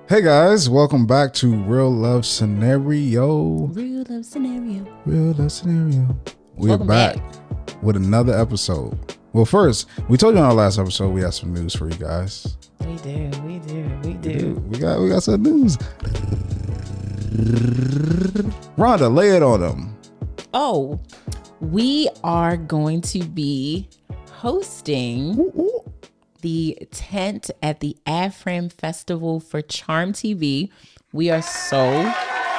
Hey guys, welcome back to Real Love Scenario. Real love scenario. Real Love Scenario. We're Welcome back with another episode. Well, first, we told you on our last episode we had some news for you guys. We do. We got some news. Rhonda, lay it on them. Oh, we are going to be hosting the tent at the AFRAM Festival for Charm TV. We are so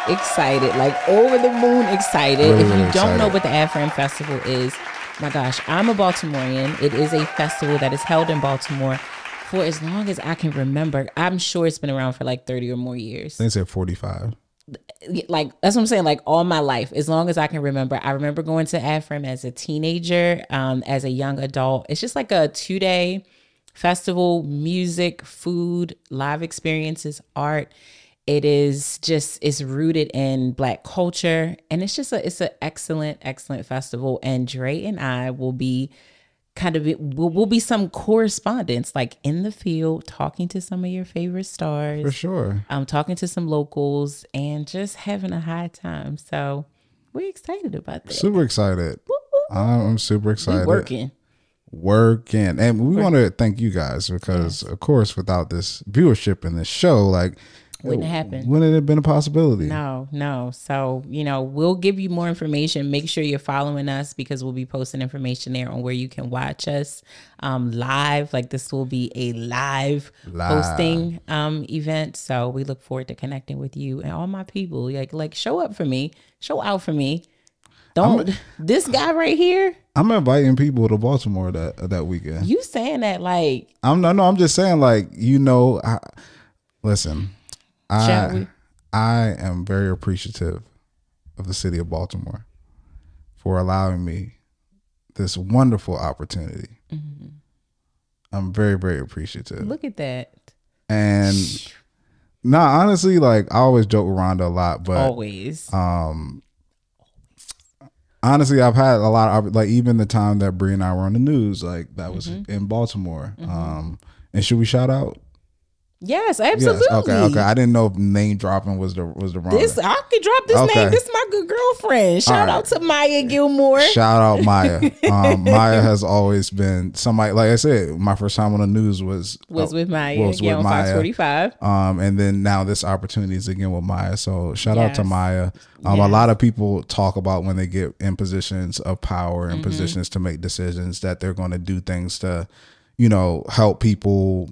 excited, like over the moon excited. Really, if you really don't know excited. what the AFRAM Festival is, my gosh, I'm a Baltimorean. It is a festival that is held in Baltimore for as long as I can remember. I'm sure it's been around for like 30 or more years. They said 45. Like, that's what I'm saying, like all my life, as long as I can remember. I remember going to AFRAM as a teenager, as a young adult. It's just like a 2-day festival, music, food, live experiences, art. It is just, it's rooted in Black culture, and it's just it's an excellent festival. And Dre and I will be we'll be some correspondents, like in the field, talking to some of your favorite stars. For sure. Talking to some locals and just having a high time. So we're excited about that. Super excited. I'm super excited. Working. And we want to thank you guys because, of course, without this viewership in this show, like, Wouldn't happen. Wouldn't it have been a possibility? No. So, we'll give you more information. Make sure you're following us because we'll be posting information there on where you can watch us live. Like, this will be a live hosting event. So we look forward to connecting with you and all my people. Like show up for me. Show out for me. This guy right here. I'm inviting people to Baltimore that weekend. You saying that like I'm just saying, like, listen, I am very appreciative of the city of Baltimore for allowing me this wonderful opportunity. Mm-hmm. I'm very, very appreciative. Look at that. And honestly, like, I always joke with Rhonda a lot, but always. Honestly, I've had a lot of, like, even the time that Bree and I were on the news, like, that was in Baltimore. Mm-hmm. And should we shout out? Yes, absolutely. Yes. Okay. I didn't know if name dropping was the wrong. I could drop this name. This is my good girlfriend. Shout out to Maya Gilmore. Shout out Maya. Maya has always been somebody. Like I said, my first time on the news was with Maya. Was with on Maya. Fox 45. And then now this opportunity is again with Maya. So shout out to Maya. A lot of people talk about when they get in positions of power and positions to make decisions that they're going to do things to, help people,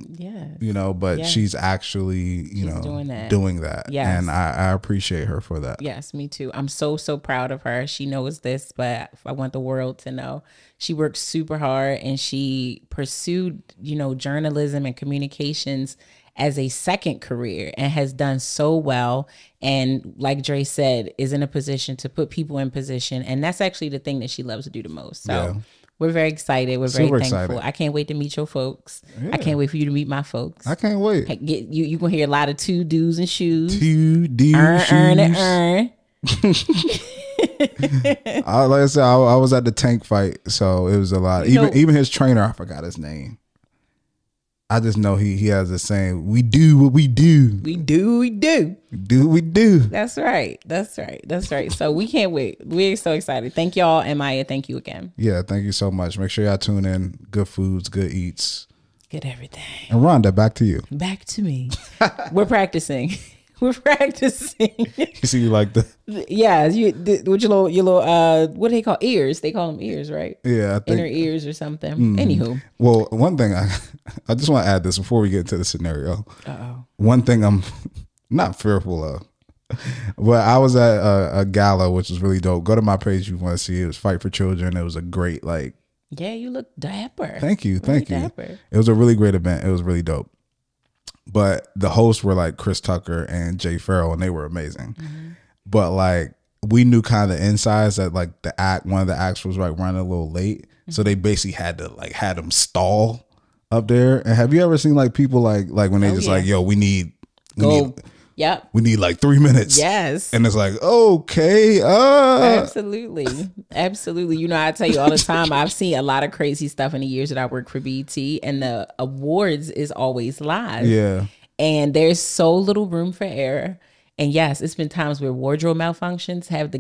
but she's actually, doing that. Yes. And I appreciate her for that. Yes, me too. I'm so proud of her. She knows this, but I want the world to know she worked super hard and she pursued, journalism and communications as a second career and has done so well. And like Dre said, is in a position to put people in position. And that's actually the thing that she loves to do the most. So we're very excited. We're very thankful. Excited. I can't wait to meet your folks. Yeah. I can't wait for you to meet my folks. I can't wait. You gonna hear a lot of 2 do's and shoes. 2 D's shoes. Earn. Like I said, I was at the tank fight, so it was a lot. Even his trainer, I forgot his name. I just know he has the saying, we do what we do. We do what we do. That's right. So we can't wait. We're so excited. Thank y'all. And Maya, thank you again. Yeah, thank you so much. Make sure y'all tune in. Good foods, good eats. Good everything. And Rhonda, back to you. Back to me. We're practicing. You see, you like the with your little what do they call ears? They call them ears, right? Yeah, I think inner ears or something. Anywho, well, one thing I just want to add this before we get into the scenario. One thing I'm not fearful of, but I was at a gala which was really dope. Go to my page if you want to see it. It was Fight for Children. It was a great you look dapper. Thank you. Dapper. It was a really great event. It was really dope. But the hosts were like Chris Tucker and Jay Farrell, and they were amazing. Mm-hmm. But like, we knew kind of the insides that like one of the acts was like running a little late. Mm-hmm. So they basically had them stall up there. And have you ever seen like people like when they like, yo, we need Yep. We need like 3 minutes. Yes. And it's like, okay. Absolutely. I tell you all the time, I've seen a lot of crazy stuff in the years that I worked for BET, and the awards is always live. Yeah. And there's so little room for error. And yes, it's been times where wardrobe malfunctions have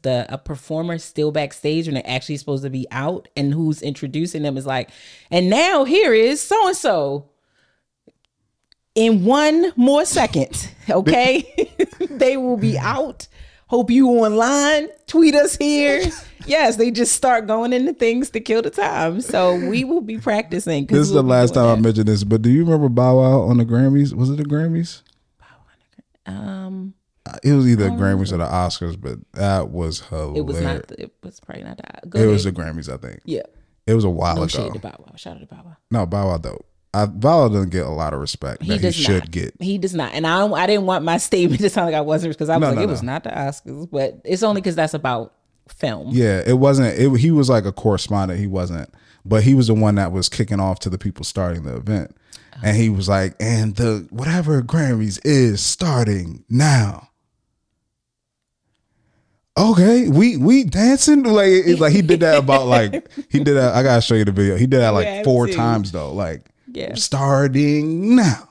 a performer still backstage when they're actually supposed to be out, and who's introducing them is like, and now here is so and so in one more second. Okay, they will be out. Hope you online. Tweet us here. Yes, they just start going into things to kill the time. So we will be practicing. This is the last time I mentioned this, but do you remember Bow Wow on the Grammys? Was it the Grammys? It was either the Grammys or the Oscars, but that was hilarious. It was not. It was probably not that. It was the Grammys, I think. Yeah. It was a while ago. Shade to Bow Wow. Shout out to Bow Wow. No, Bow Wow though. Bow Wow doesn't get a lot of respect that he should get. He does not. And I didn't want my statement to sound like I wasn't, because I was it was not the Oscars, but it's only because that's about film. Yeah, it wasn't. He was like a correspondent. He wasn't, but he was the one that was kicking off to the people starting the event, and he was like, "And the whatever Grammys is starting now." Okay, we dancing like he did that about he did that. I gotta show you the video. He did that like 4 times though. Starting now.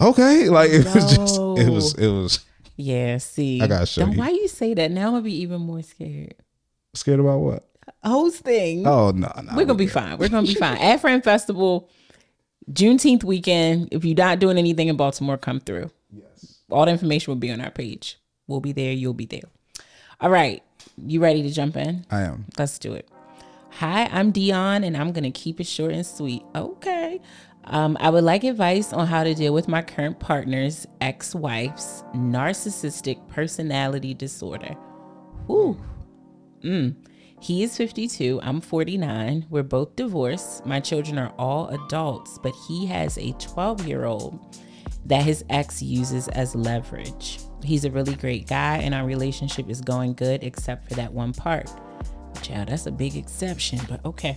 Okay, it was. Yeah, see. I gotta show you. Why you say that? Now I'm gonna be even more scared. Scared about what? Hosting. Oh no. We're gonna be fine. We're gonna be fine. Ad Friend Festival, Juneteenth weekend. If you're not doing anything in Baltimore, come through. Yes. All the information will be on our page. We'll be there. You'll be there. All right. You ready to jump in? I am. Let's do it. Hi, I'm Dionne, and I'm going to keep it short and sweet. Okay. I would like advice on how to deal with my current partner's ex-wife's narcissistic personality disorder. Whew. He is 52. I'm 49. We're both divorced. My children are all adults, but he has a 12-year-old that his ex uses as leverage. He's a really great guy, and our relationship is going good except for that one part. Child, that's a big exception, but okay.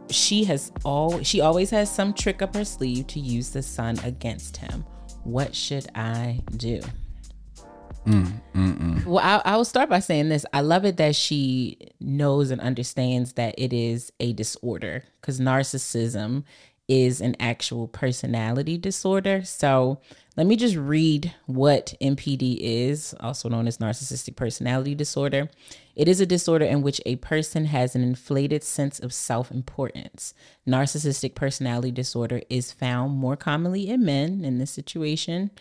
She always has some trick up her sleeve to use the son against him. What should I do? Well, I will start by saying this. I love it that she knows and understands that it is a disorder, because narcissism is an actual personality disorder. So let me just read what NPD is, also known as narcissistic personality disorder. It is a disorder in which a person has an inflated sense of self-importance. Narcissistic personality disorder is found more commonly in men. In this situation,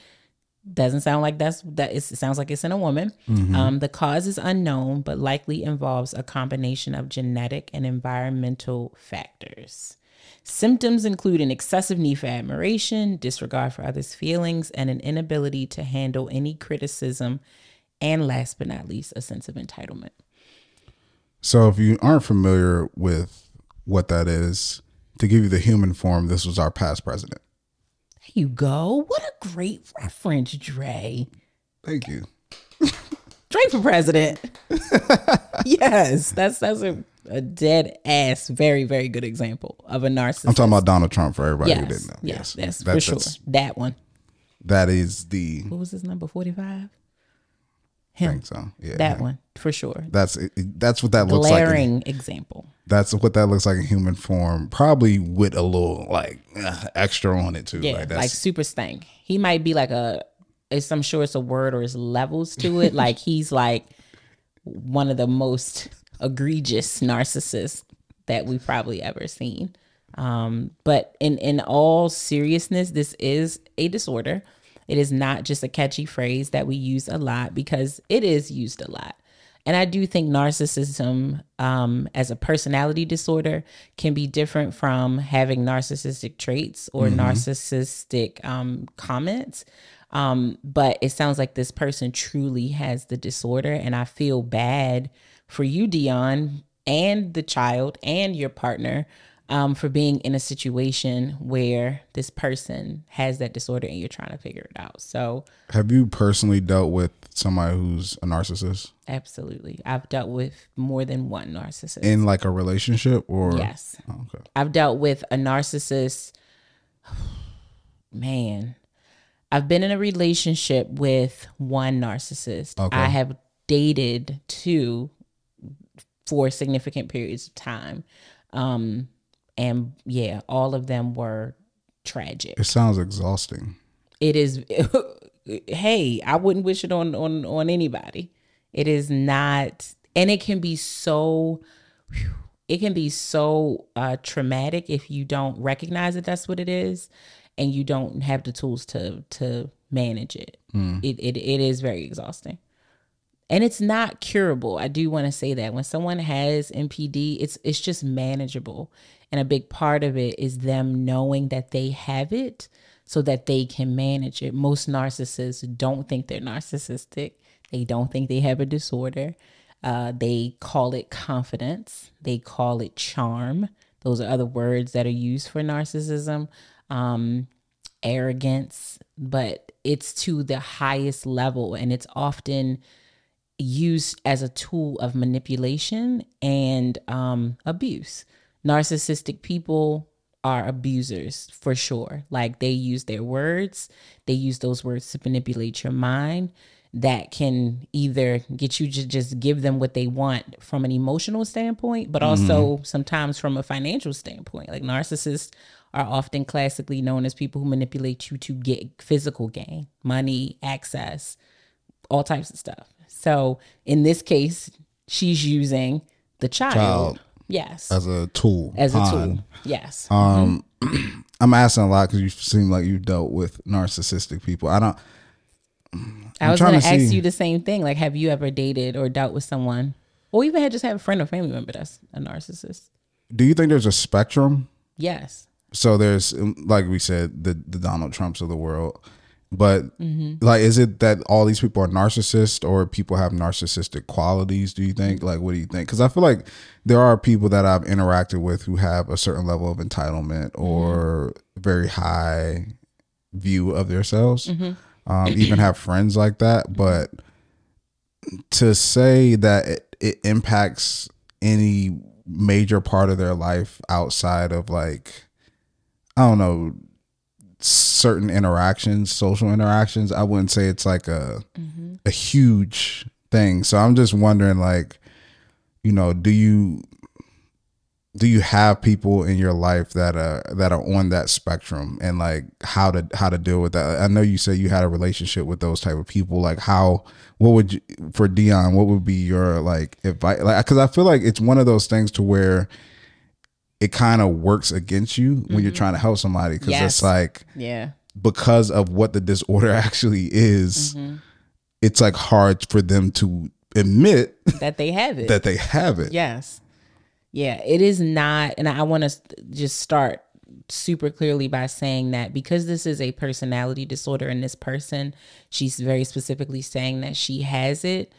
doesn't sound like it sounds like it's in a woman. The cause is unknown, but likely involves a combination of genetic and environmental factors. Symptoms include an excessive need for admiration, disregard for others' feelings, and an inability to handle any criticism, and last but not least, a sense of entitlement. So if you aren't familiar with what that is, to give you the human form, this was our past president. There you go. What a great reference, Dre. Thank you. Dre for president. Yes, that's a dead ass, very, very good example of a narcissist. I'm talking about Donald Trump for everybody who didn't know. Yes, for sure. That one. That is the... What was his number, 45? I think so. Yeah, that one, for sure. That's what that looks like. Glaring example. That's what that looks like in human form, probably with a little extra on it too. Yeah, like super stank. He might be like I'm sure it's a word, or it's levels to it. Like he's like one of the most egregious narcissists that we've probably ever seen. But in all seriousness, this is a disorder. It is not just a catchy phrase that we use a lot, because it is used a lot. And I do think narcissism as a personality disorder can be different from having narcissistic traits or narcissistic comments. But it sounds like this person truly has the disorder. And I feel bad for you, Dionne, and the child and your partner for being in a situation where this person has that disorder and you're trying to figure it out. So have you personally dealt with somebody who's a narcissist? Absolutely. I've dealt with more than one narcissist. In like a relationship or? Yes. Oh, okay. I've dealt with a narcissist. Man, I've been in a relationship with one narcissist. Okay. I have dated two for significant periods of time. And yeah, all of them were tragic. It sounds exhausting. It is. Hey, I wouldn't wish it on anybody. It is not, and it can be so. It can be so traumatic if you don't recognize that that's what it is, and you don't have the tools to manage it. It is very exhausting, and it's not curable. I do want to say that when someone has NPD, it's just manageable, and a big part of it is them knowing that they have it, so that they can manage it. Most narcissists don't think they're narcissistic. They don't think they have a disorder. They call it confidence. They call it charm. Those are other words that are used for narcissism. Arrogance, but it's to the highest level, and it's often used as a tool of manipulation and abuse. Narcissistic people are abusers for sure. Like, they use their words. They use those words to manipulate your mind. That can either get you to just give them what they want from an emotional standpoint, but also sometimes from a financial standpoint. Like, narcissists are often classically known as people who manipulate you to get physical gain, money, access, all types of stuff. So in this case, she's using the child. Yes. As a tool. As a tool. Yes. I'm asking a lot because you seem like you dealt with narcissistic people. I was going to ask you the same thing. Like, have you ever dated or dealt with someone, or even just have a friend or family member that's a narcissist? Do you think there's a spectrum? Yes. So there's, like we said, the Donald Trumps of the world. But like, is it that all these people are narcissists, or people have narcissistic qualities, do you think? Like, what do you think? Because I feel like there are people that I've interacted with who have a certain level of entitlement or very high view of themselves. Even have friends like that. But to say that it impacts any major part of their life outside of, like, I don't know, certain interactions, social interactions, I wouldn't say it's like a huge thing. So I'm just wondering, like, you know, do you have people in your life that are on that spectrum, and like how to deal with that? I know you said you had a relationship with those type of people. Like, what would you, for Dionne, what would be your like advice? Like, because I feel like it's one of those things to where it kind of works against you when you're trying to help somebody, because it's like, because of what the disorder actually is, it's like hard for them to admit that they have it. That they have it. Yes. Yeah, it is not. And I want to just start super clearly by saying that because this is a personality disorder in this person, she's very specifically saying that she has it.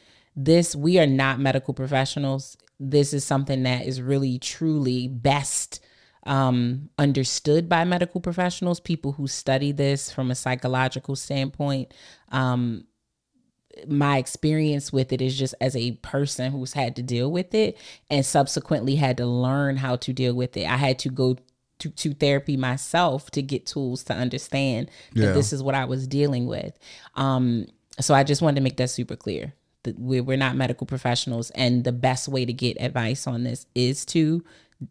We are not medical professionals. This is something that is really, truly best understood by medical professionals, people who study this from a psychological standpoint. My experience with it is just as a person who's had to deal with it and subsequently had to learn how to deal with it. I had to go to therapy myself to get tools to understand that this is what I was dealing with. So I just wanted to make that super clear. That we're not medical professionals, and the best way to get advice on this is to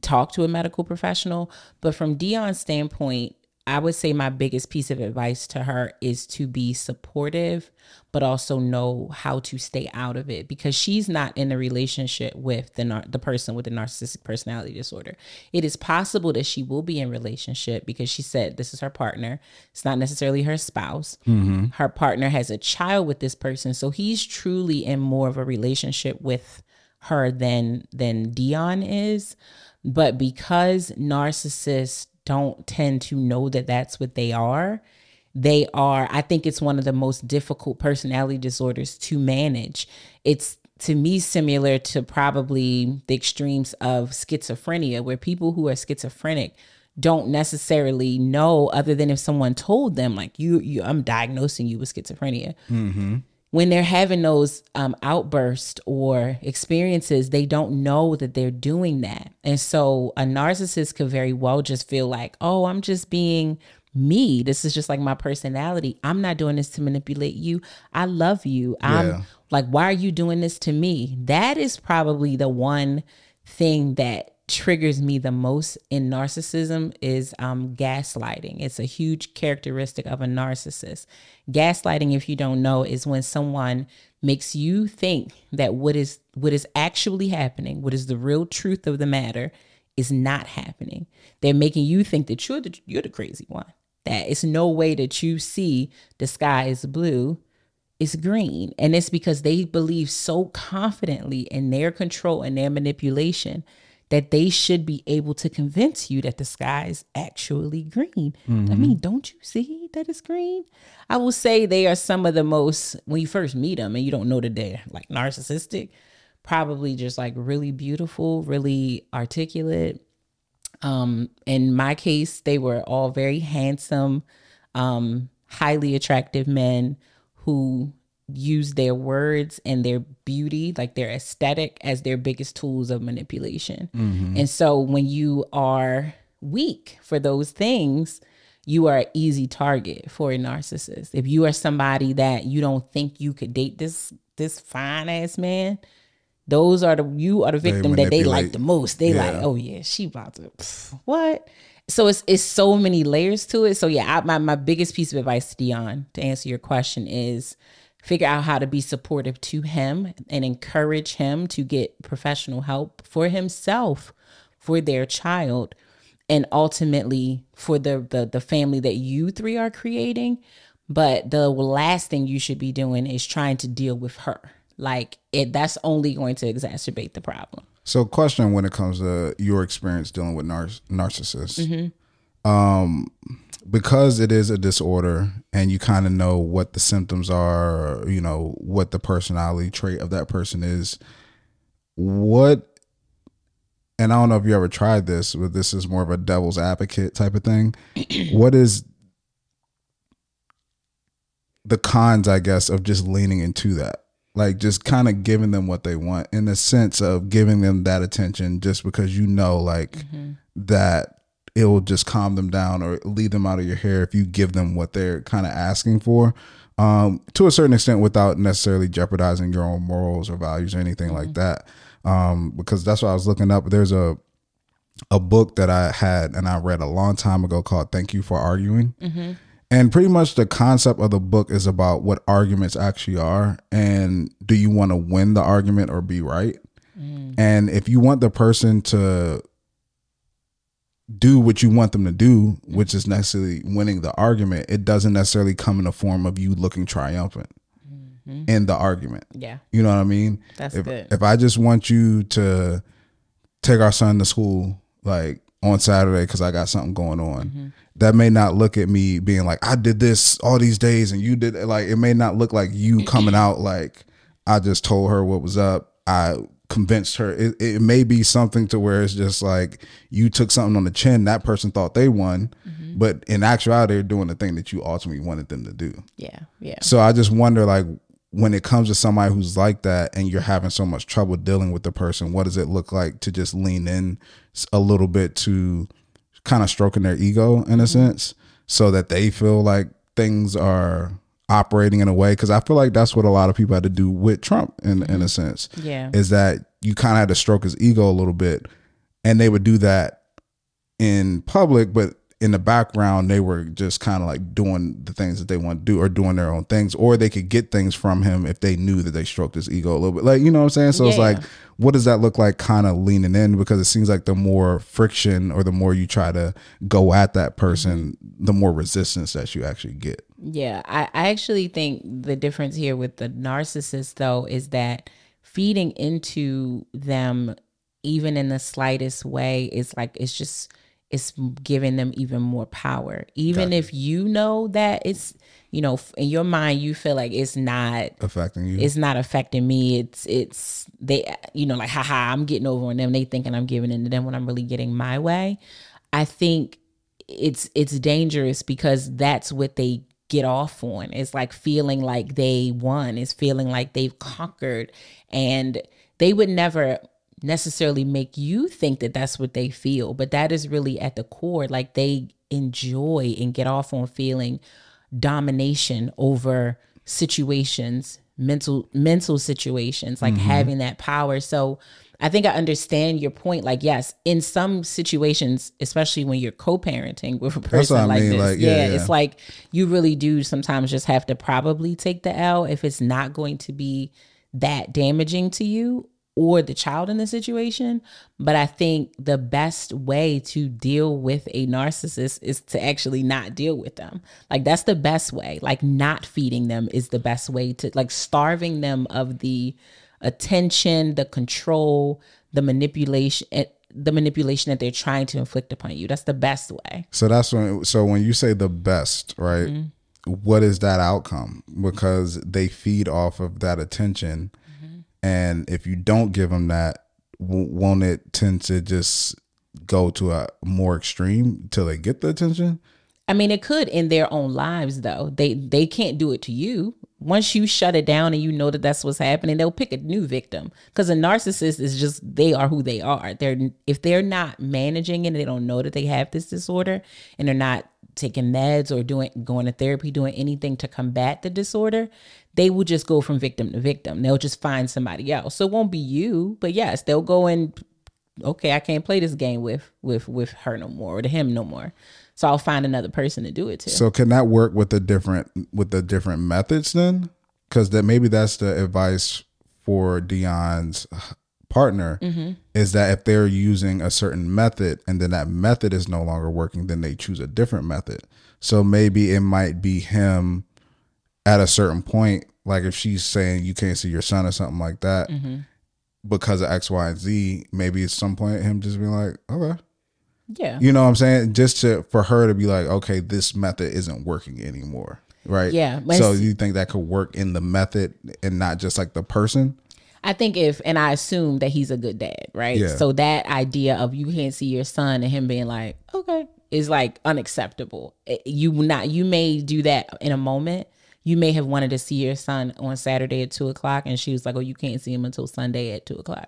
talk to a medical professional. But from Dionne's standpoint, I would say my biggest piece of advice to her is to be supportive, but also know how to stay out of it, because she's not in a relationship with the person with the narcissistic personality disorder. It is possible that she will be in relationship, because she said this is her partner. It's not necessarily her spouse. Her partner has a child with this person. So he's truly in more of a relationship with her than Dionne is. But because narcissists don't tend to know that that's what they are, I think it's one of the most difficult personality disorders to manage. It's, to me, similar to probably the extremes of schizophrenia, where people who are schizophrenic don't necessarily know, other than if someone told them, like, I'm diagnosing you with schizophrenia. When they're having those outbursts or experiences, they don't know that they're doing that. And so a narcissist could very well just feel like, oh, I'm just being me. This is just like my personality. I'm not doing this to manipulate you. I love you. I'm like, why are you doing this to me? That is probably the one thing that triggers me the most in narcissism is gaslighting. It's a huge characteristic of a narcissist. Gaslighting, if you don't know, is when someone makes you think that what is actually happening, what is the real truth of the matter, is not happening. They're making you think that you're the crazy one. That it's no way that you see the sky is blue, it's green. And it's because they believe so confidently in their control and their manipulation that they should be able to convince you that the sky is actually green. I mean, don't you see that it's green? I will say they are some of the most, when you first meet them and you don't know that they're like narcissistic, probably just like really beautiful, really articulate. In my case, they were all very handsome, highly attractive men who use their words and their beauty, like their aesthetic, as their biggest tools of manipulation. And so when you are weak for those things, you are an easy target for a narcissist. If you are somebody that you don't think you could date this fine ass man, you are the victim that they like the most. They like, oh yeah, she about to what? So it's so many layers to it. So yeah, my biggest piece of advice to Dionne, to answer your question, is figure out how to be supportive to him and encourage him to get professional help for himself, for their child, and ultimately for the family that you three are creating. But the last thing you should be doing is trying to deal with her. Like that's only going to exacerbate the problem. So question when it comes to your experience dealing with narcissists, because it is a disorder and you kind of know what the symptoms are, or, you know, what the personality trait of that person is, and I don't know if you ever tried this, but this is more of a devil's advocate type of thing. What is the cons, I guess, of just leaning into that? Like just kind of giving them what they want, in the sense of giving them that attention just because you know like that it will just calm them down or lead them out of your hair if you give them what they're kind of asking for, to a certain extent, without necessarily jeopardizing your own morals or values or anything like that. Because that's what I was looking up. There's a book that I had and I read a long time ago called Thank You for Arguing. And pretty much the concept of the book is about what arguments actually are, and do you want to win the argument or be right? And if you want the person to do what you want them to do, which is necessarily winning the argument, it doesn't necessarily come in the form of you looking triumphant in the argument. Yeah. You know what I mean? That's good. If I just want you to take our son to school, like on Saturday, because I got something going on, that may not look at me being like, I did this all these days and you did it. Like, it may not look like you coming out like, I just told her what was up, I convinced her. It may be something to where it's just like you took something on the chin, that person thought they won, but in actuality they're doing the thing that you ultimately wanted them to do. Yeah. So I just wonder, like, when it comes to somebody who's like that and you're having so much trouble dealing with the person, what does it look like to just lean in a little bit to kind of stroking their ego in a sense, so that they feel like things are operating in a way? Because I feel like that's what a lot of people had to do with Trump in a sense. Yeah, is that you kind of had to stroke his ego a little bit, and they would do that in public, but in the background they were just kind of like doing the things that they want to do or doing their own things, or they could get things from him if they knew that they stroked his ego a little bit, like, you know what I'm saying? So it's like, what does that look like, kind of leaning in? Because it seems like the more friction or the more you try to go at that person, the more resistance that you actually get. Yeah, I actually think the difference here with the narcissist, though, is that feeding into them, even in the slightest way, is like, it's giving them even more power. Even if you know that it's, you know, in your mind, you feel like it's not affecting you. It's not affecting me. It's they, you know, like, haha, I'm getting over on them. They thinking I'm giving in to them when I'm really getting my way. I think it's dangerous because that's what they get off on. It's like feeling like they won. It's feeling like they've conquered, and they would never necessarily make you think that that's what they feel, but that is really at the core. Like, they enjoy and get off on feeling domination over situations, mental situations, like having that power. So I think I understand your point. Like, yes, in some situations, especially when you're co-parenting with a person like this, like, it's like you really do sometimes just have to probably take the L if it's not going to be that damaging to you or the child in the situation. But I think the best way to deal with a narcissist is to actually not deal with them. Like, that's the best way. Like, not feeding them is the best way to, like, starving them of the attention, the control, the manipulation that they're trying to inflict upon you. That's the best way. So when you say the best, right? Mm-hmm. What is that outcome? Because they feed off of that attention. And if you don't give them that, won't it tend to just go to a more extreme till they get the attention? I mean, it could in their own lives, though. They can't do it to you. Once you shut it down and you know that that's what's happening, they'll pick a new victim. Because a narcissist is just, they are who they are. If they're not managing it, they don't know that they have this disorder, and they're not taking meds or going to therapy, doing anything to combat the disorder, they will just go from victim to victim. They'll just find somebody else. So it won't be you, but yes, they'll go and, okay, I can't play this game with her no more, or to him no more. So I'll find another person to do it to. So can that work with the different methods then? Because maybe that's the advice for Dionne's partner, is that if they're using a certain method and then that method is no longer working, then they choose a different method. So maybe it might be him at a certain point, like if she's saying you can't see your son or something like that because of X, Y, and Z, maybe at some point him just being like, okay. Yeah. You know what I'm saying? Just for her to be like, okay, this method isn't working anymore. Right. Yeah. So you think that could work in the method and not just like the person? I think and I assume that he's a good dad, right? Yeah. So that idea of you can't see your son and him being like, okay, is like unacceptable. You may do that in a moment. You may have wanted to see your son on Saturday at 2:00 and she was like, oh, you can't see him until Sunday at 2:00.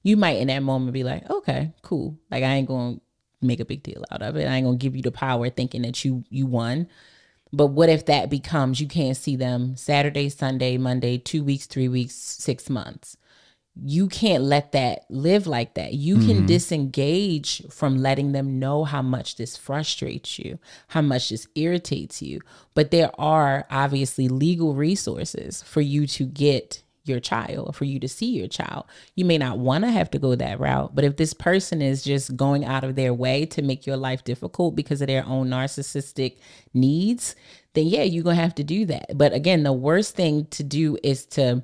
You might in that moment be like, okay, cool. Like, I ain't going to make a big deal out of it. I ain't going to give you the power thinking that you won. But what if that becomes, you can't see them Saturday, Sunday, Monday, 2 weeks, 3 weeks, 6 months. You can't let that live like that. You can disengage from letting them know how much this frustrates you, how much this irritates you. But there are obviously legal resources for you to get your child, for you to see your child. You may not want to have to go that route, but if this person is just going out of their way to make your life difficult because of their own narcissistic needs, then yeah, you're going to have to do that. But again, the worst thing to do is to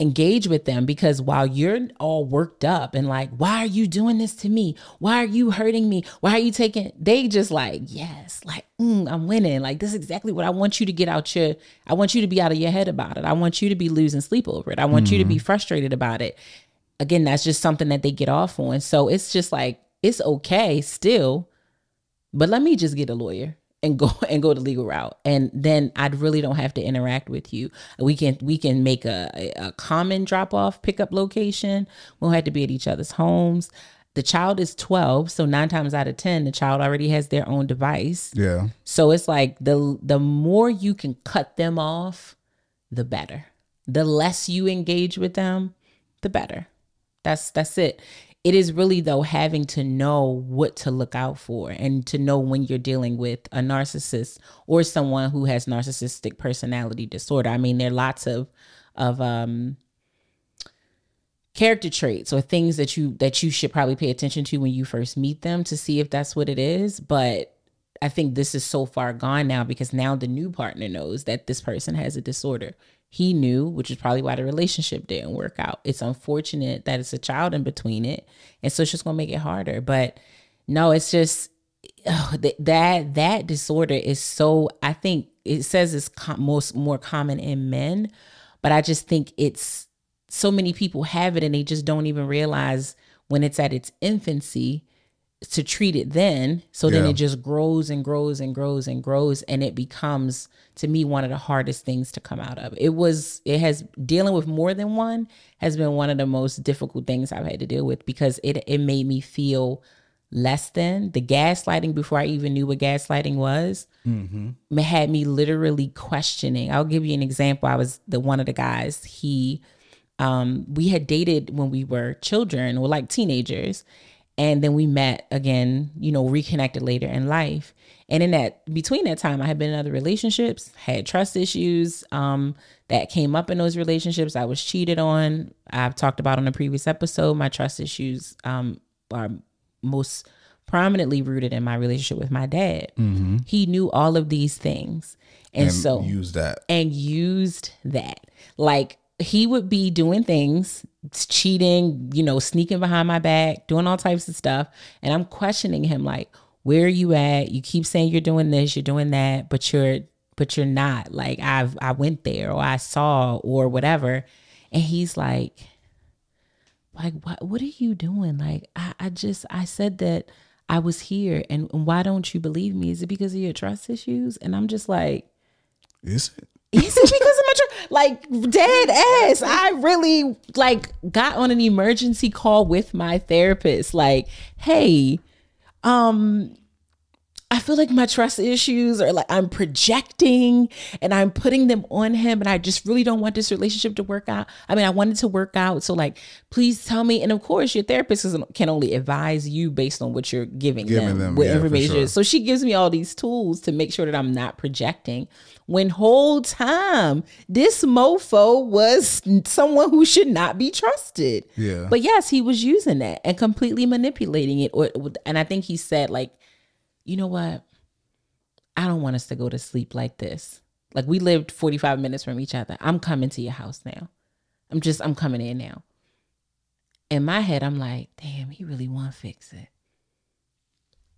engage with them, because while you're all worked up and like, why are you doing this to me? Why are you hurting me? Why are you taking, they just like, yes, like, I'm winning. Like, this is exactly what I want you to get out I want you to be out of your head about it. I want you to be losing sleep over it. I want you to be frustrated about it. Again, that's just something that they get off on. So it's just like, it's okay still, but let me just get a lawyer and go the legal route. And then I really don't have to interact with you. We can make a common drop-off pickup location. We don't have to be at each other's homes. The child is 12, so 9 times out of 10, the child already has their own device. Yeah. So it's like the more you can cut them off, the better. The less you engage with them, the better. That's it. It is really, though, having to know what to look out for and to know when you're dealing with a narcissist or someone who has narcissistic personality disorder. I mean, there are lots of character traits or things that you should probably pay attention to when you first meet them to see if that's what it is. But I think this is so far gone now, because now the new partner knows that this person has a disorder. He knew, which is probably why the relationship didn't work out. It's unfortunate that it's a child in between it. And so it's just going to make it harder. But no, it's just that disorder is so, I think it says it's more common in men, but I just think it's so many people have it and they just don't even realize when it's at its infancy to treat it then. So then it just grows and grows and grows and grows. And it becomes, to me, one of the hardest things to come out of. Dealing with more than one has been one of the most difficult things I've had to deal with, because it made me feel less than. The gaslighting, before I even knew what gaslighting was, had me literally questioning. I'll give you an example. One of the guys, he We had dated when we were children, or like teenagers. And then we met again, you know, reconnected later in life. And in that, between that time, I had been in other relationships, had trust issues that came up in those relationships. I was cheated on. I've talked about on a previous episode, my trust issues are most prominently rooted in my relationship with my dad. Mm-hmm. He knew all of these things. And so used that. Like, he would be doing things, cheating, you know, sneaking behind my back, doing all types of stuff. And I'm questioning him, like, where are you at? You keep saying you're doing this, you're doing that, but you're not. Like, I went there, or I saw, or whatever. And he's like, what are you doing? Like, I said that I was here, and why don't you believe me? Is it because of your trust issues? And I'm just like, is it? Is it because of my trust? Like, dead ass. I really like got on an emergency call with my therapist. Like, hey, I feel like my trust issues are like I'm projecting and I'm putting them on him, and I just really don't want this relationship to work out. I mean, I want it to work out. So like, please tell me. And of course, your therapist can only advise you based on what you're giving them what information. Sure. So she gives me all these tools to make sure that I'm not projecting. When whole time, this mofo was someone who should not be trusted. Yeah. But yes, he was using that and completely manipulating it. And I think he said, like, you know what? I don't want us to go to sleep like this. Like, we lived 45 minutes from each other. I'm coming to your house now. I'm coming in now. In my head, I'm like, damn, he really want to fix it.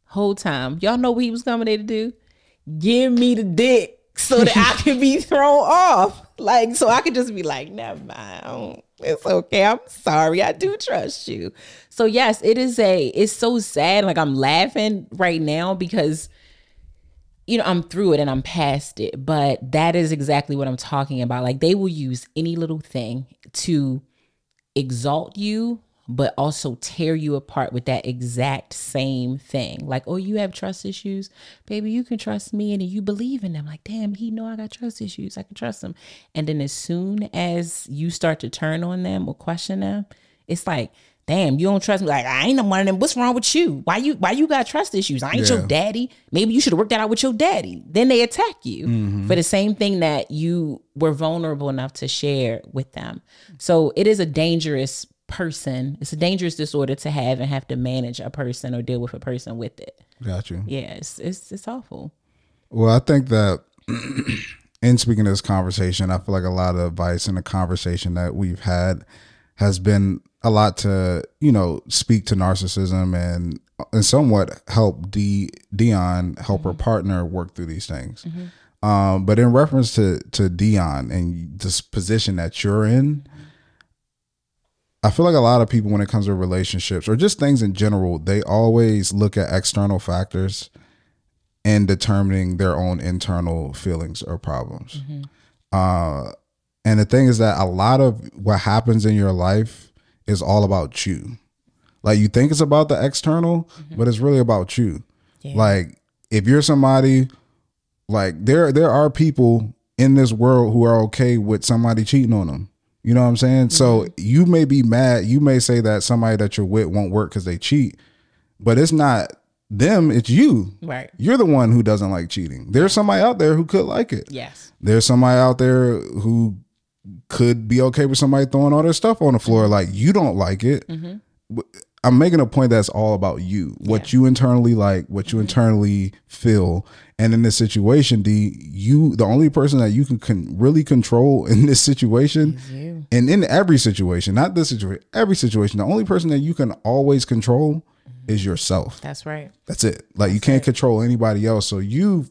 Whole time. Y'all know what he was coming there to do? Give me the dick so that I can be thrown off. Like, so I could just be like, never mind. It's okay. I'm sorry. I do trust you. So yes, it's so sad. Like, I'm laughing right now because, you know, I'm through it and I'm past it. But that is exactly what I'm talking about. Like, they will use any little thing to exalt you, but also tear you apart with that exact same thing. Like, oh, you have trust issues? Baby, you can trust me. And then you believe in them. Like, damn, he know I got trust issues. I can trust him. And then as soon as you start to turn on them or question them, it's like, damn, you don't trust me. Like, I ain't no one of them. What's wrong with you? Why you got trust issues? I ain't your daddy. Maybe you should have worked that out with your daddy. Then they attack you for the same thing that you were vulnerable enough to share with them. So it is a dangerous person. It's a dangerous disorder to have and have to manage a person or deal with a person with it. Got you. Yeah, it's awful. Well, I think that in speaking of this conversation, I feel like a lot of advice in the conversation that we've had has been a lot to, you know, speak to narcissism and somewhat help Dionne help her partner work through these things. But in reference to Dionne and this position that you're in, I feel like a lot of people, when it comes to relationships or just things in general, they always look at external factors in determining their own internal feelings or problems. And the thing is that a lot of what happens in your life is all about you. Like, you think it's about the external, but it's really about you. Yeah. Like, if you're somebody, like, there are people in this world who are okay with somebody cheating on them. You know what I'm saying? So you may be mad. You may say that somebody that you're with won't work because they cheat, but it's not them. It's you. Right. You're the one who doesn't like cheating. There's somebody out there who could like it. Yes. There's somebody out there who could be okay with somebody throwing all their stuff on the floor. Like, you don't like it. I'm making a point that's all about you, what you internally like, what you internally feel. And in this situation, the only person that you can really control in this situation, and in every situation, not this situation, every situation, the only person that you can always control is yourself. That's right. That's it. Like, you can't control anybody else. So you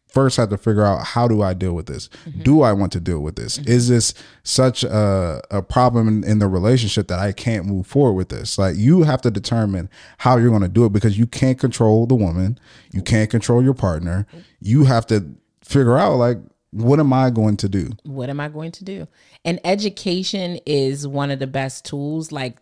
first have to figure out, how do I deal with this? Do I want to deal with this? Is this such a problem in the relationship that I can't move forward with this? Like, you have to determine how you're going to do it, because you can't control the woman. You can't control your partner. You have to figure out, like, what am I going to do? What am I going to do? And education is one of the best tools, like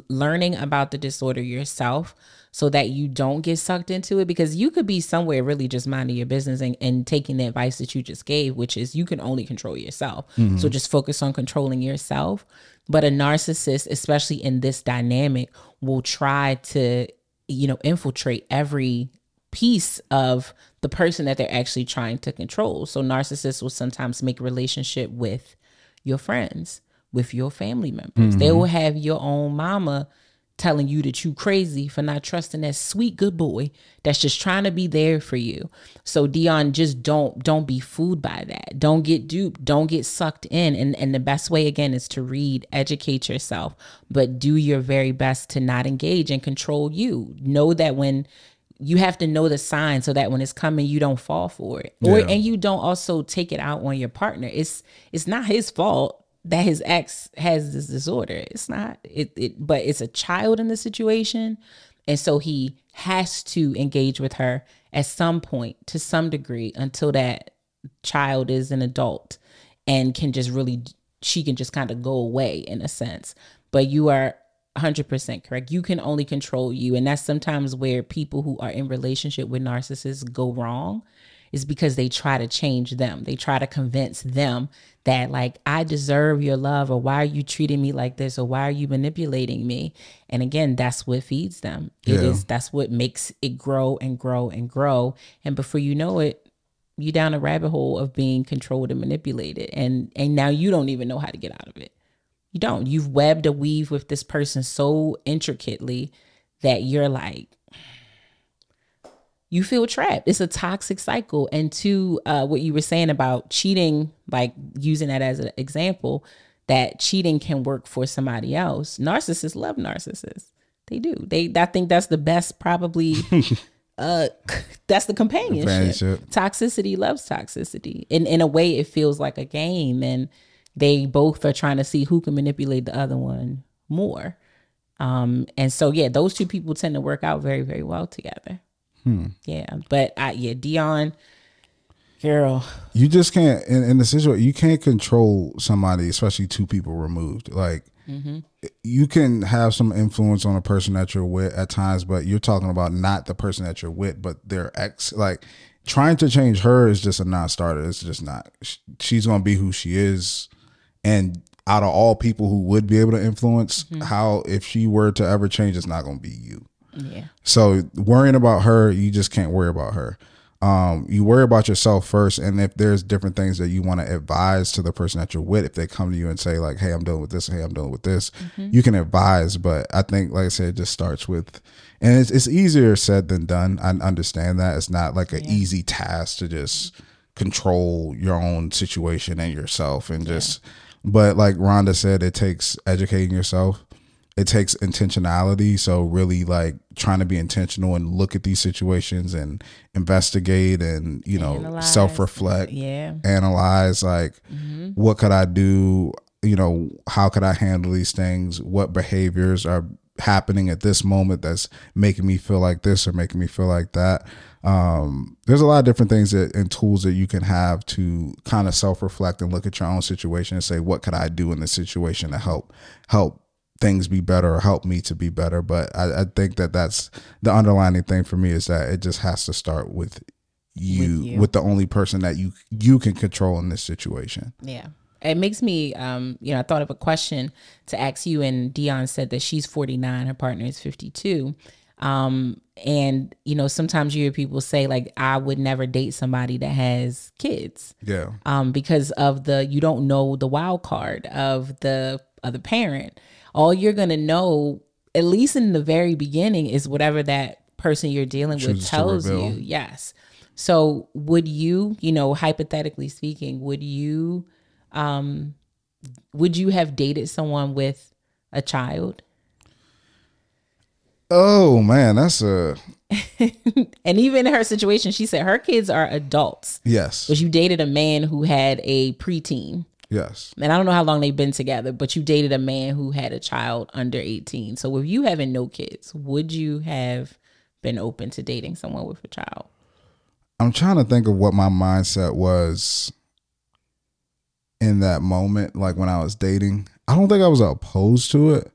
learning about the disorder yourself, so that you don't get sucked into it, because you could be somewhere really just minding your business and taking the advice that you just gave, which is you can only control yourself. So just focus on controlling yourself. But a narcissist, especially in this dynamic, will try to, infiltrate every piece of the person that they're actually trying to control. So narcissists will sometimes make a relationship with your friends, with your family members. They will have your own mama telling you that you crazy for not trusting that sweet good boy that's just trying to be there for you. So Dionne, just don't be fooled by that. Don't get duped. Don't get sucked in. And the best way, again, is to read, educate yourself, but do your very best to not engage and control you. Know that when you have to know the sign so that when it's coming, you don't fall for it. And you don't also take it out on your partner. It's not his fault that his ex has this disorder. It's not but it's a child in the situation. And so he has to engage with her at some point to some degree until that child is an adult and she can just kind of go away in a sense. But you are 100% correct. You can only control you. And that's sometimes where people who are in relationship with narcissists go wrong, is because they try to change them. They try to convince them that, like, I deserve your love, or why are you treating me like this, or why are you manipulating me? And again, that's what feeds them. That's what makes it grow and grow and grow. And before you know it, you're down a rabbit hole of being controlled and manipulated. And now you don't even know how to get out of it. You don't. You've webbed a weave with this person so intricately that you're like, you feel trapped. It's a toxic cycle. And to what you were saying about cheating, like using that as an example, that cheating can work for somebody else. Narcissists love narcissists. They do. I think that's the best, probably, that's the companionship. Toxicity loves toxicity. In a way, it feels like a game, and they both are trying to see who can manipulate the other one more. And so, those two people tend to work out very, very well together. Yeah, but Dionne, girl, you just can't in the situation. You can't control somebody, especially two people removed. Like you can have some influence on a person that you're with at times, but you're talking about not the person that you're with, but their ex. Like trying to change her is just a non-starter. It's just not. She's gonna be who she is, and out of all people who would be able to influence how, if she were to ever change, it's not gonna be you. Yeah. So worrying about her, you just can't worry about her. You worry about yourself first. And if there's different things that you want to advise to the person that you're with, if they come to you and say like, hey, I'm dealing with this. Hey, I'm dealing with this. You can advise. But I think, like I said, it just starts with, and it's easier said than done. I understand that. It's not like an easy task to just control your own situation and yourself and but like Rhonda said, it takes educating yourself. It takes intentionality. So really like trying to be intentional and look at these situations and investigate and, analyze, self-reflect, analyze, like, what could I do? How could I handle these things? What behaviors are happening at this moment that's making me feel like this or making me feel like that? There's a lot of different things and tools that you can have to kind of self-reflect and look at your own situation and say, what could I do in this situation to help things be better or help me to be better? But I think that's the underlying thing for me, is that it just has to start with you. With the only person that you can control in this situation. Yeah. It makes me, I thought of a question to ask you, and Dionne said that she's 49, her partner is 52. And sometimes you hear people say like, I would never date somebody that has kids. Yeah. Because of you don't know the wild card of the other parent. All you're going to know, at least in the very beginning, is whatever that person you're dealing with tells you. Yes. So would you, hypothetically speaking, would you have dated someone with a child? Oh man, that's and even in her situation, she said her kids are adults. Yes. But you dated a man who had a preteen. Yes. And I don't know how long they've been together, but you dated a man who had a child under 18. So with you having no kids, would you have been open to dating someone with a child? I'm trying to think of what my mindset was in that moment, like when I was dating. I don't think I was opposed to it.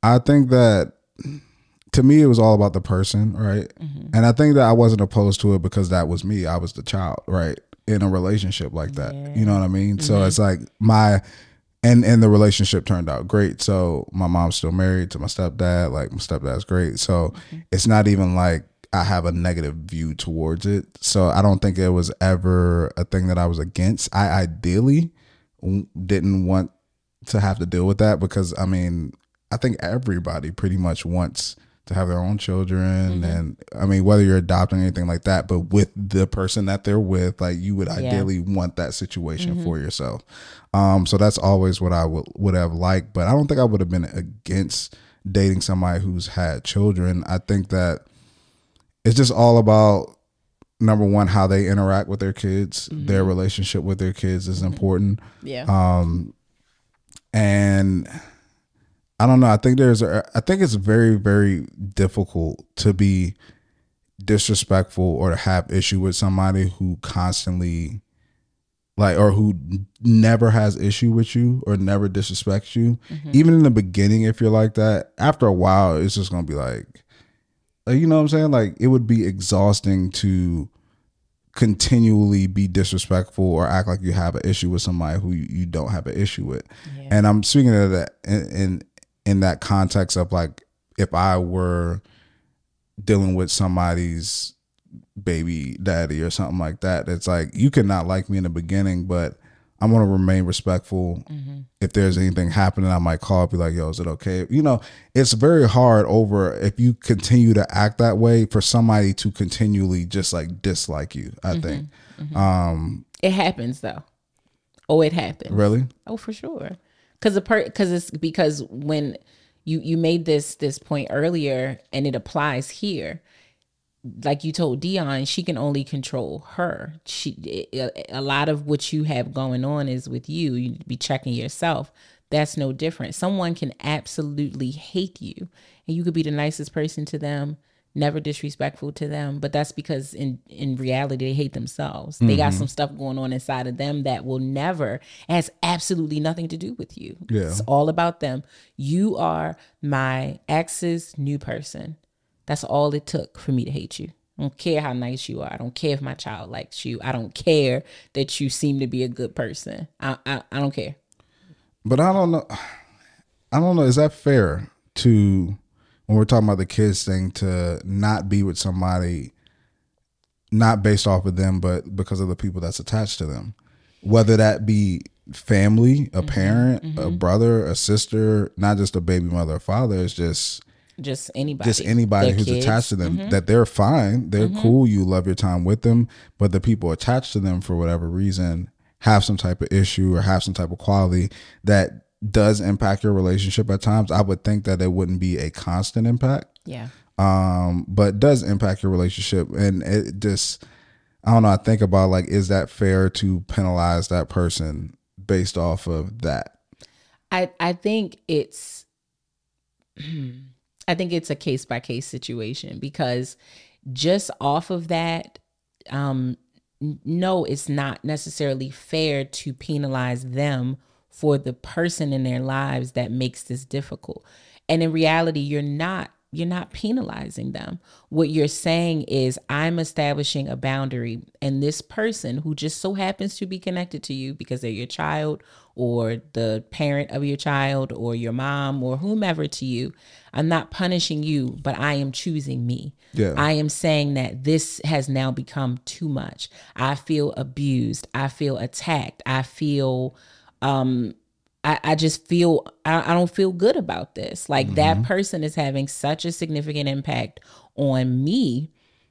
I think that to me, it was all about the person, right? And I think that I wasn't opposed to it because that was me. I was the child, right? In a relationship like that. You know what I mean? So it's like and the relationship turned out great. So my mom's still married to my stepdad. Like my stepdad's great. So it's not even like I have a negative view towards it. So I don't think it was ever a thing that I was against. I ideally didn't want to have to deal with that because I mean, I think everybody pretty much wants to have their own children. And I mean, whether you're adopting or anything like that, but with the person that they're with, like you would ideally want that situation for yourself. So that's always what I would have liked, but I don't think I would have been against dating somebody who's had children. I think that it's just all about, number one, how they interact with their kids. Their relationship with their kids is important. Yeah. And I don't know. I think it's very, very difficult to be disrespectful or to have issue with somebody who constantly or who never has issue with you or never disrespects you. Even in the beginning, if you're like that, after a while, it's just going to be like, you know what I'm saying? Like it would be exhausting to continually be disrespectful or act like you have an issue with somebody who you don't have an issue with. Yeah. And I'm speaking of that in that context of like, if I were dealing with somebody's baby daddy or something like that, it's like, you could not like me in the beginning, but I'm going to remain respectful. If there's anything happening, I might call, be like, yo, is it okay? You know, it's very hard if you continue to act that way for somebody to continually just like dislike you, I think. It happens though. Oh, it happens. Really? Oh, for sure. Because when you made this point earlier and it applies here, like you told Dionne, she can only control her. A lot of what you have going on is with you. You be checking yourself. That's no different. Someone can absolutely hate you, and you could be the nicest person to them, never disrespectful to them, but that's because in reality they hate themselves. They got some stuff going on inside of them that has absolutely nothing to do with you. Yeah. It's all about them. You are my ex's new person. That's all it took for me to hate you. I don't care how nice you are. I don't care if my child likes you. I don't care that you seem to be a good person. I don't care. But I don't know. Is that fair to, when we're talking about the kids thing, to not be with somebody, not based off of them, but because of the people that's attached to them? Whether that be family, a parent, a brother, a sister, not just a baby mother or father, it's just anybody who's kids. Attached to them, that they're fine, they're cool, you love your time with them, but the people attached to them for whatever reason have some type of issue or have some type of quality that does impact your relationship at times. I would think that it wouldn't be a constant impact, but does impact your relationship. And it just, I don't know, I think about like, is that fair to penalize that person based off of that? I think it's a case-by-case situation, because just off of that, no, it's not necessarily fair to penalize them for the person in their lives that makes this difficult. And in reality, you're not penalizing them. What you're saying is, I'm establishing a boundary, and this person who just so happens to be connected to you because they're your child or the parent of your child or your mom or whomever to you, I'm not punishing you, but I am choosing me. Yeah. I am saying that this has now become too much. I feel abused. I feel attacked. I feel, I just feel, I don't feel good about this. Like that person is having such a significant impact on me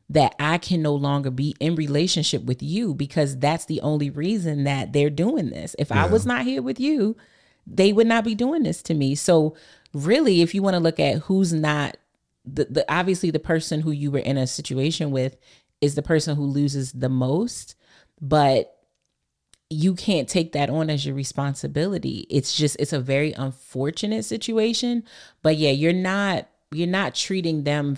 that I can no longer be in relationship with you, because that's the only reason that they're doing this. If I was not here with you, they would not be doing this to me. So really, if you want to look at who's not, obviously the person who you were in a situation with is the person who loses the most, but you can't take that on as your responsibility. It's a very unfortunate situation, but yeah, you're not treating them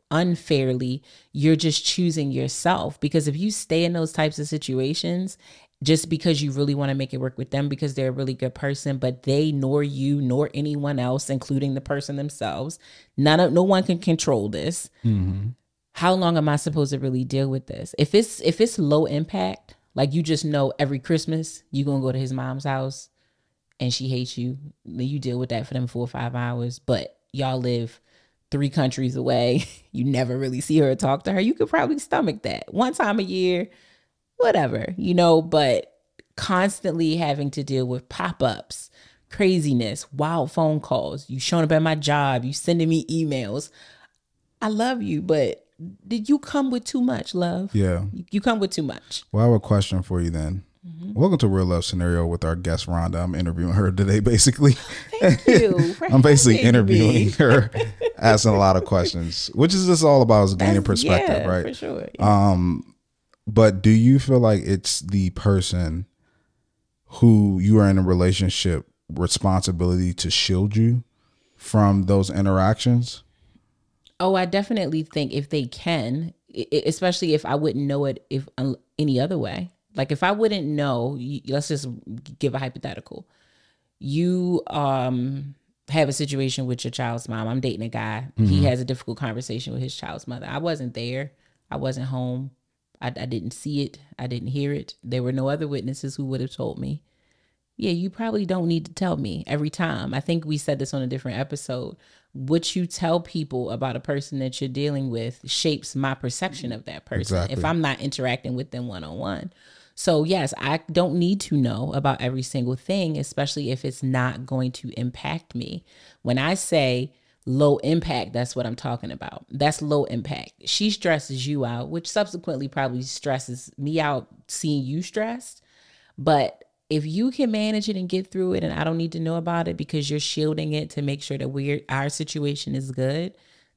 unfairly. You're just choosing yourself, because if you stay in those types of situations just because you really want to make it work with them because they're a really good person, but they nor you nor anyone else, including the person themselves, no one can control this. Mm-hmm. How long am I supposed to really deal with this? If it's low impact, like you just know every Christmas you're gonna go to his mom's house and she hates you, then you deal with that for them 4 or 5 hours. But y'all live 3 countries away, you never really see her or talk to her. You could probably stomach that one time a year, whatever, but constantly having to deal with pop-ups, craziness, wild phone calls, you showing up at my job, you sending me emails. I love you, but did you come with too much, love? Yeah. You come with too much. Well, I have a question for you then. Mm-hmm. Welcome to Real Love Scenario with our guest, Rhonda. I'm interviewing her today, basically. Thank you. I'm basically interviewing her, asking a lot of questions, which is just all about gaining perspective, right? For sure. Yeah. But do you feel like it's the person who you are in a relationship responsibility to shield you from those interactions? Oh, I definitely think if they can, especially if I wouldn't know it if any other way. Like if I wouldn't know, let's just give a hypothetical. You have a situation with your child's mom. I'm dating a guy. Mm-hmm. He has a difficult conversation with his child's mother. I wasn't there. I wasn't home. I didn't see it. I didn't hear it. There were no other witnesses who would have told me. Yeah, you probably don't need to tell me every time. I think we said this on a different episode. What you tell people about a person that you're dealing with shapes my perception of that person. Exactly. If I'm not interacting with them one-on-one. So yes, I don't need to know about every single thing, especially if it's not going to impact me. When I say low impact, that's what I'm talking about. That's low impact. She stresses you out, which subsequently probably stresses me out seeing you stressed. But if you can manage it and get through it and I don't need to know about it because you're shielding it to make sure that our situation is good,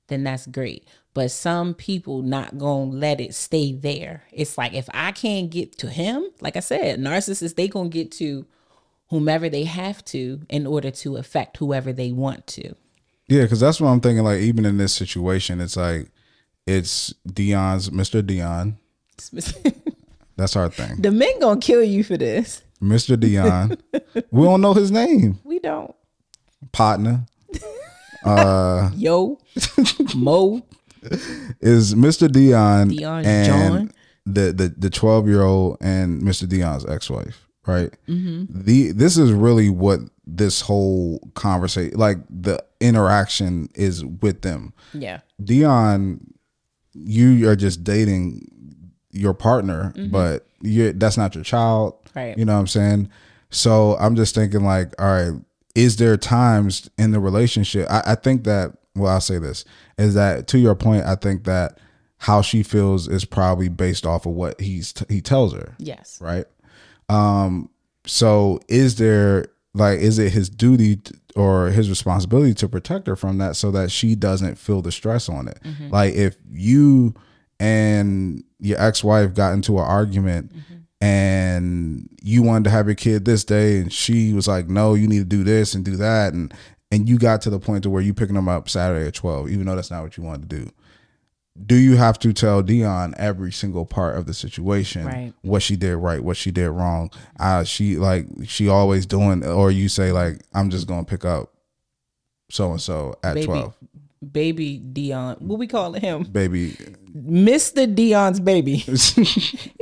then that's great. But some people not gonna let it stay there. It's like if I can't get to him, like I said, narcissists, they gonna get to whomever they have to in order to affect whoever they want to. Yeah, because that's what I'm thinking. Like even in this situation, it's like it's Dionne's Mr. Dionne. That's our thing. The men gonna kill you for this. Mr. Dionne. We don't know his name. We don't. Partner. Yo. Mo. Is Mr. Dionne and John. the 12-year-old and Mr. Dionne's ex-wife, right? Mm-hmm. This is really what this whole conversation, like the interaction is with them. Yeah. Dionne, you are just dating your partner, mm-hmm. but that's not your child. Right. You know what I'm saying? So I'm just thinking like, all right, is there times in the relationship? I think that, well, I'll say this, is that to your point, I think that how she feels is probably based off of what he tells her. Yes. Right. So is it his duty or his responsibility to protect her from that so that she doesn't feel the stress on it? Mm-hmm. Like if you and your ex-wife got into an argument, mm-hmm. and you wanted to have your kid this day and she was like, no, you need to do this and do that. And you got to the point to where you picking them up Saturday at 12, even though that's not what you wanted to do. Do you have to tell Dionne every single part of the situation, right? What she did right, what she did wrong? She always doing, or you say like, I'm just going to pick up so-and-so at 12. Baby Dionne. What we calling him? Baby. Mr. Dionne's baby.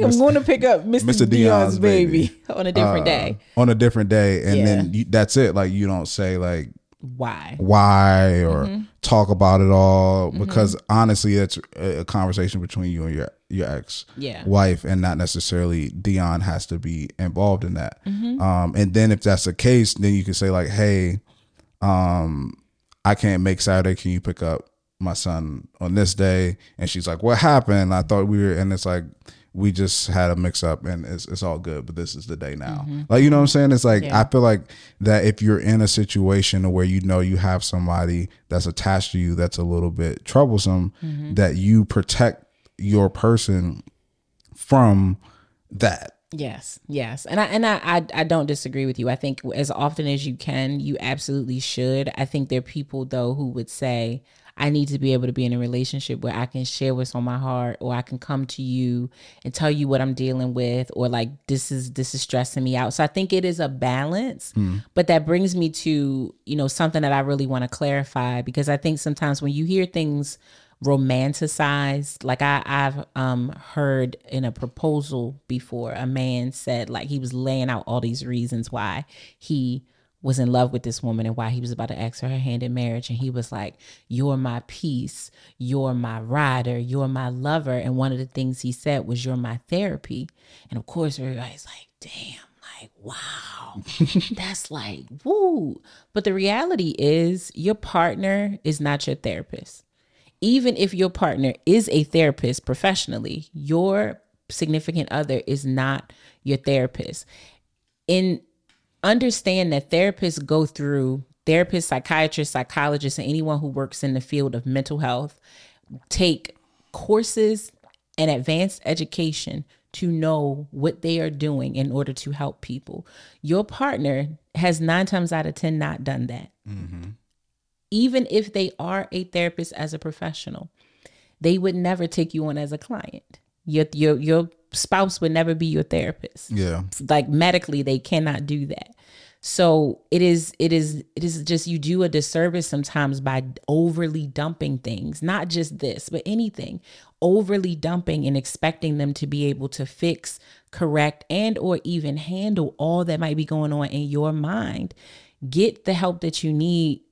I'm going to pick up Mr. Dionne's baby on a different day. On a different day. And then that's it. Like you don't say like why or mm-hmm. talk about it all, because mm-hmm. honestly, it's a conversation between you and your ex wife, and not necessarily Dionne has to be involved in that. Mm-hmm. And then if that's the case, then you can say like, hey, I can't make Saturday. Can you pick up my son on this day? And she's like, what happened? I thought we were, and it's like, we just had a mix up and it's all good, but this is the day now. Mm-hmm. Like, you know what I'm saying? It's like, I feel like that if you're in a situation where you know you have somebody that's attached to you that's a little bit troublesome, mm-hmm. that you protect your person from that. Yes. And I don't disagree with you. I think as often as you can, you absolutely should. I think there are people though who would say, I need to be able to be in a relationship where I can share what's on my heart, or I can come to you and tell you what I'm dealing with, or like this is stressing me out. So I think it is a balance. But that brings me to, you know, something that I really want to clarify, because I think sometimes when you hear things romanticized, like I've heard in a proposal before, a man said, like, he was laying out all these reasons why he was in love with this woman and why he was about to ask her hand in marriage. And he was like, you're my peace, you're my rider, you're my lover. And one of the things he said was, you're my therapy. And of course, everybody's like, damn, like, wow, that's like, woo. But the reality is, your partner is not your therapist. Even if your partner is a therapist professionally, your significant other is not your therapist. Understand that therapists go through, therapists, psychiatrists, psychologists, and anyone who works in the field of mental health take courses and advanced education to know what they are doing in order to help people. Your partner has 9 times out of 10 not done that. Mm-hmm. Even if they are a therapist as a professional, they would never take you on as a client. Your spouse would never be your therapist. Yeah. Like medically, they cannot do that. So it is just, you do a disservice sometimes by overly dumping things, not just this, but anything, overly dumping and expecting them to be able to fix, correct, and or even handle all that might be going on in your mind. Get the help that you need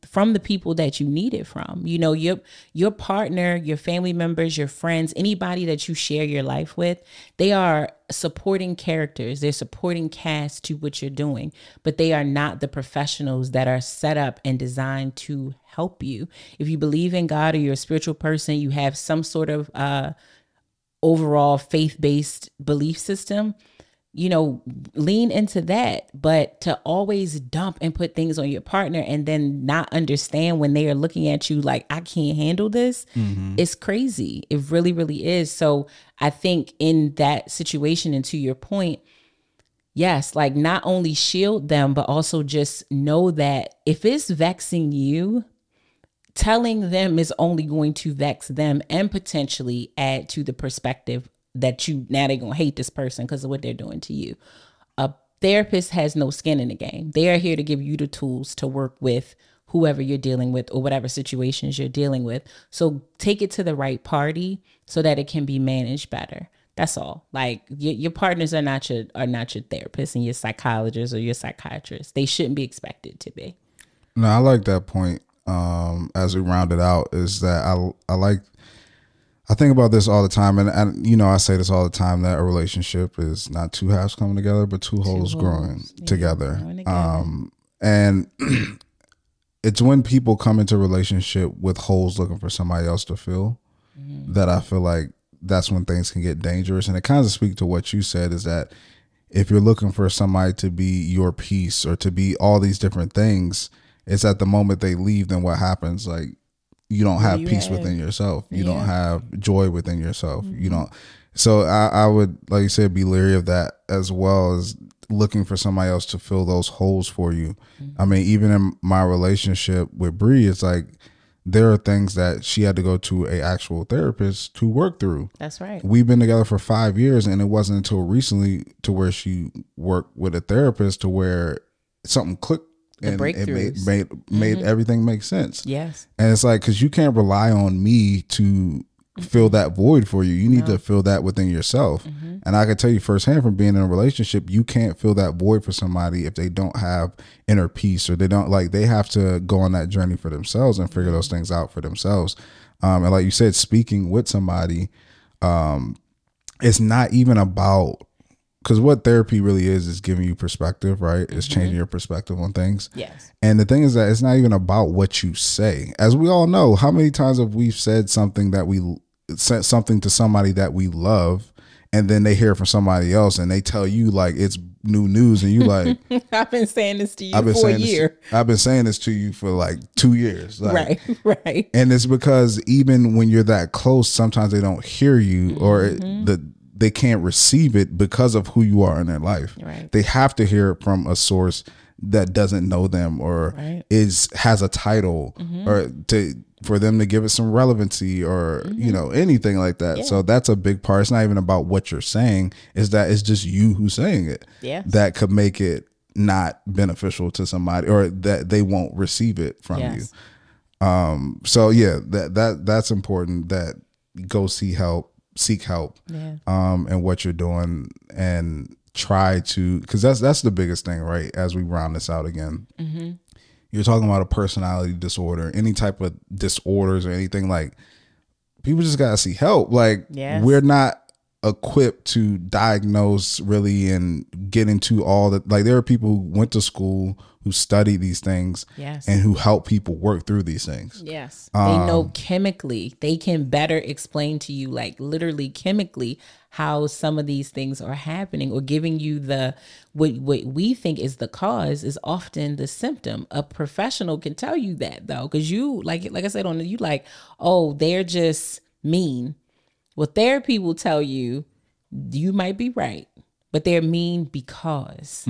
from the people that you need it from. You know, your partner, your family members, your friends, anybody that you share your life with, they are supporting characters. They're supporting cast to what you're doing, but they are not the professionals that are set up and designed to help you. If you believe in God or you're a spiritual person, you have some sort of overall faith-based belief system, you know, lean into that. But to always dump and put things on your partner and then not understand when they are looking at you like, I can't handle this, it's crazy. It really, really is. So I think in that situation, and to your point, yes, like not only shield them, but also just know that if it's vexing you, telling them is only going to vex them and potentially add to the perspective that now they're going to hate this person because of what they're doing to you. A therapist has no skin in the game. They are here to give you the tools to work with whoever you're dealing with or whatever situations you're dealing with. So take it to the right party so that it can be managed better. That's all. Like your partners are not your therapists and your psychologists or your psychiatrists. They shouldn't be expected to be. No, I like that point. As we round it out, is that I think about this all the time, and you know, I say this all the time, that a relationship is not two halves coming together, but two wholes growing together. And it's when people come into a relationship with holes looking for somebody else to fill, that I feel like that's when things can get dangerous. And it kind of speaks to what you said, is that if you're looking for somebody to be your peace or to be all these different things, it's at the moment they leave, then what happens? Like, you don't have peace within yourself. You don't have joy within yourself. You don't. So I would, like you said, be leery of that, as well as looking for somebody else to fill those holes for you. I mean, even in my relationship with Bree, it's like there are things that she had to go to a actual therapist to work through. That's right. We've been together for 5 years, and it wasn't until recently to where she worked with a therapist to where something clicked. And it made everything make sense. Yes. And it's like, because you can't rely on me to fill that void for you. You need to fill that within yourself. And I can tell you firsthand from being in a relationship, you can't fill that void for somebody if they don't have inner peace, or they have to go on that journey for themselves and figure those things out for themselves. And like you said, speaking with somebody, it's not even about, because what therapy really is giving you perspective, right? It's changing your perspective on things. Yes. And the thing is that it's not even about what you say. As we all know, how many times have we said something to somebody that we love, and then they hear it from somebody else and they tell you like it's new news, and you like, I've been saying this to you for a year. I've been saying this to you for like 2 years. Like, right. And it's because even when you're that close, sometimes they don't hear you, or they can't receive it because of who you are in their life. Right. They have to hear it from a source that doesn't know them, or has a title, or for them to give it some relevancy or, you know, anything like that. Yeah. So that's a big part. It's not even about what you're saying, is that it's just you who's saying it. Yeah. That could make it not beneficial to somebody, or that they won't receive it from you. So yeah, that's important, that go seek help, and what you're doing, and try to, because that's the biggest thing, right? As we round this out again, you're talking about a personality disorder, any type of disorders or anything, like, people just gotta seek help. Like, we're not equipped to diagnose really and get into all the, like, there are people who went to school, who study these things, and who help people work through these things. They know chemically, they can better explain to you, like literally chemically, how some of these things are happening, or giving you the what we think is the cause is often the symptom. A professional can tell you that, though, because you like I said on you, like, oh, they're just mean. Well, therapy will tell you, you might be right, but they're mean because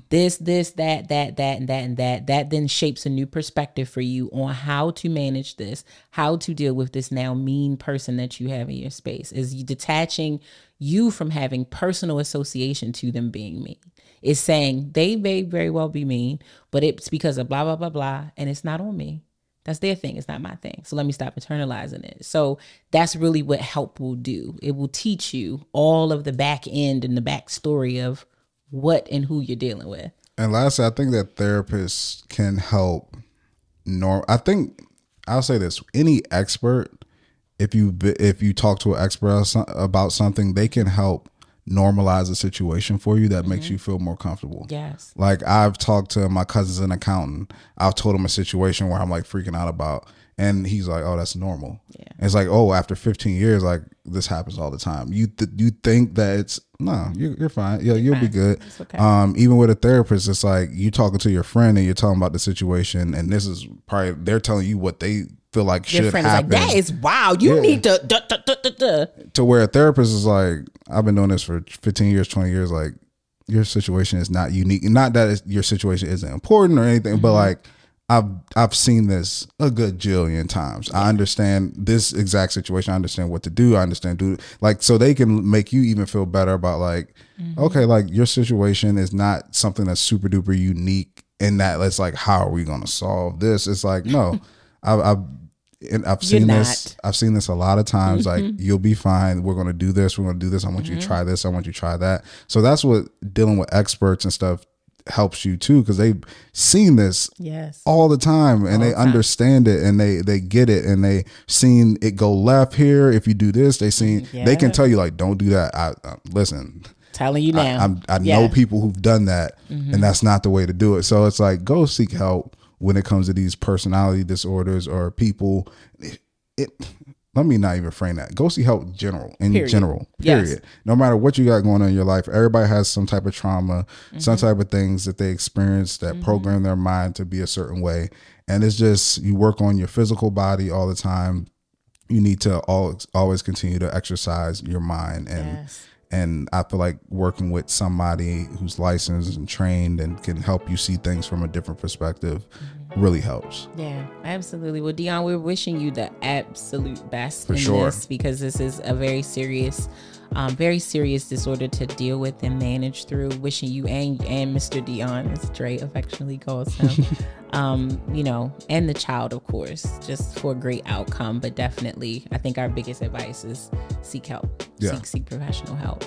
this, that, and that then shapes a new perspective for you on how to manage this, how to deal with this now mean person that you have in your space. Is you detaching you from having personal association to them being mean. It's saying they may very well be mean, but it's because of blah, blah, blah, blah, and it's not on me. That's their thing. It's not my thing. So let me stop internalizing it. So that's really what help will do. It will teach you all of the back end and the backstory of what and who you're dealing with. And lastly, I think that therapists can help. I think I'll say this: any expert, if you talk to an expert about something, they can help normalize a situation for you that makes you feel more comfortable. Yes. Like, I've talked to my cousin's an accountant. I've told him a situation where I'm like freaking out about, and he's like, oh, that's normal. Yeah. And it's like, oh, after 15 years, like, this happens all the time. You think that it's, no, you're fine. Yeah, you'll be good. It's okay. Even with a therapist, it's like you talking to your friend and you're talking about the situation, and this is probably, they're telling you what they feel like your should happen. Is like, that is wild. You need to to where a therapist is like, I've been doing this for 15 years, 20 years. Like, your situation is not unique. Not that your situation isn't important or anything, but like, I've seen this a good jillion times. I understand this exact situation. I understand what to do. I understand like, so they can make you even feel better about like, okay, like, your situation is not something that's super duper unique in that it's like, how are we going to solve this? It's like, no, I've seen this. I've seen this a lot of times. Like, you'll be fine. We're going to do this. We're going to do this. I want you to try this. I want you to try that. So that's what dealing with experts and stuff helps you too, because they've seen this all the time, and they understand it, and they get it, and they seen it go left here. If you do this, they can tell you, like, don't do that. I listen. Telling you now. I know people who've done that, and that's not the way to do it. So it's like, go seek help when it comes to these personality disorders or people. Let me not even frame that. Go see help in general. Period. No matter what you got going on in your life, everybody has some type of trauma, some type of things that they experience that program their mind to be a certain way. And it's just, you work on your physical body all the time. You need to always continue to exercise your mind. And I feel like working with somebody who's licensed and trained and can help you see things from a different perspective really helps. Yeah, absolutely. Well, Dionne, we're wishing you the absolute best in this, because this is a very serious disorder to deal with and manage through. Wishing you and Mr. Dionne, as Dre affectionately calls him, and the child, of course, just for a great outcome. But definitely, I think our biggest advice is seek help. Seek professional help.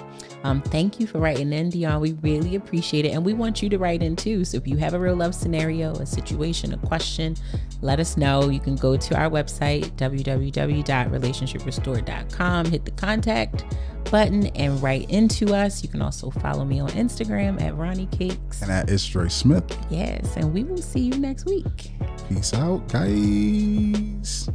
Thank you for writing in, Dionne. We really appreciate it. And we want you to write in too. So if you have a real love scenario, a situation, a question, let us know. You can go to our website, www.relationshiprestore.com, hit the contact button and write into us. You can also follow me on Instagram at Ronnie Cakes. And at It's Dre Smith. Yes. And we will see you next week. Peace out, guys.